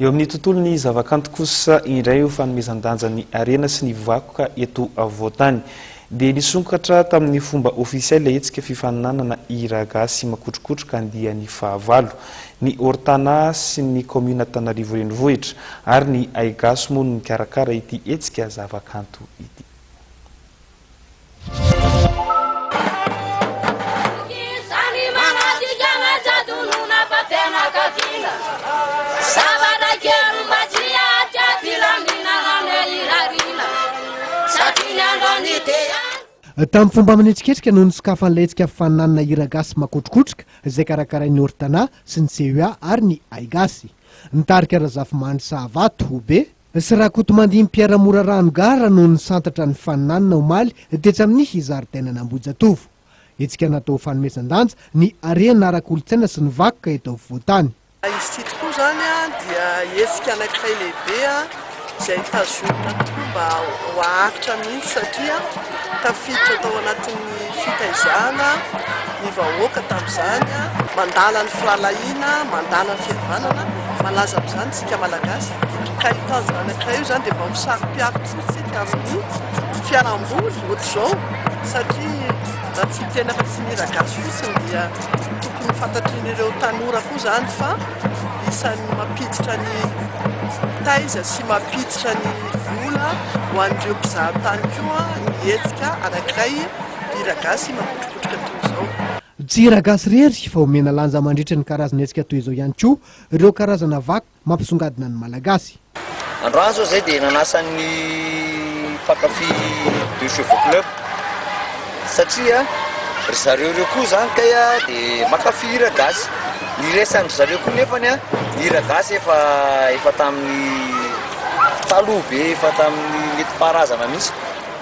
Eo amin'ny tontolon'ny zavakanto kosa indray io fanomezan-danja ny arena sy ny vakoka eto avoatany dia nisokatra tamin'ny fomba ofisialy hetsika fifaninanana hira gasy makotrokotroka andiany fahavalo ny Ortana sy ny commune Antananarivo renivohitra ary ny Aigaso moa no nikarakara ity hetsika zavakanto ity. Tamin'ny fomba manetsiketrika no nisokafan'ilay hetsika fifaninanana hira gasy makotrokotroka izay karakarain'ny Ortana sy ny CEA ary ny Aigasy. Nitarika Razafimandry Sahavato Hobe sy Rakoto Mandimy Mpiara-Mora Ranogara no nisantatra ny fifaninanana omaly tetsy amin'ny zaridainana Ambojatovo. Hetsika natao fanomezan-danja ny arena ara-kolontsaina sy ny vakoka eto afovoantany. Izy tokoa zany dia hetsika anankiray lehibe izay tazomina tokoa mba hoaritra mihitsy satria tafiditra tao anatin'ny fitaizana ny vahoaka tamin'izany mandala ny fahalahina, mandala ny fihavanana, malaza amin'izany tsika malagasy. Ka io tanjona anankiray io zany dia mba misari-piaritra tsika amin'ny fialamboly ohatr'izao satria raha tsy tena fa tsy mira gasy fotsiny dia tokony fantatr'ireo tanora koa zany fa isan'ny mampiditra ny taiza sy mampiditra ny vola ho an'ireo mpizahatany koa ny hetsika anankiray hira gasy makotrokotroka toy izao. Tsy hira gasy rery fa omena lanja mandritra ny karazana hetsika toy izao ihany koa ireo karazana vakoka mampisongadina ny malagasy. Androany zao zay dia nanasan'ny mpankafy du Chevaux Club satria ry zareo ireo koa zany kaya dia mankafy hira gasy. Ny resan'ny zareo koa nefany hira gasy efa tamin'ny taloha be, efa tamin'ny neti-paharazana mihitsy.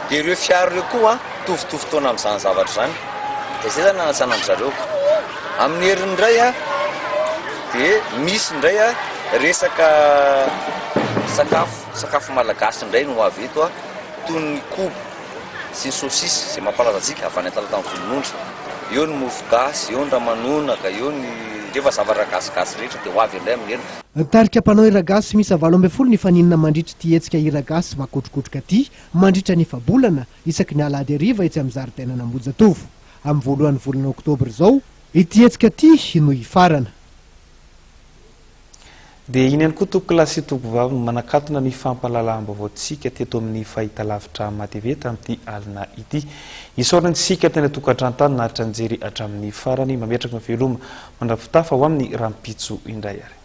Dia ireo fiara ireo koa tovitovy taona amin'izany zavatra zany. Dia zay zany nanasana ny zareo. Amin'ny heriny indray dia misy indray resaka sakafo malagasy indray no avy eto toy ny kobo sy ny saosisy izay mampalaza antsika avy any an-talatany Vononondry. Eo ny mofo gasy, eo ny ramanonaka, eo ny rehefa zavatra gasigasy rehetra dia ho avy indray amin'ny heriny. Tarika mpanao hira gasy misy 70 ny faninana mandritra ity hetsika hira gasy makotrokotroka ity mandritra ny fabolana isaky ny alahady hariva etsy amin'ny zaridainana Ambojatovo. Amin'ny voalohan'ny volana Oktobra izao ity hetsika ity no hifarana. Dia iny ihany koa tokolasy tokovavy no manakatona ny fampahalalam-baovaontsika teto amin'ny fahitalavitra mateveta amin'ity alina ity. Isaorany sika tena tokantrano-tany nahatra anjery hatramin'ny farany mametraka ny veloma mandrapitafa ho amin'ny rampitso indray ary.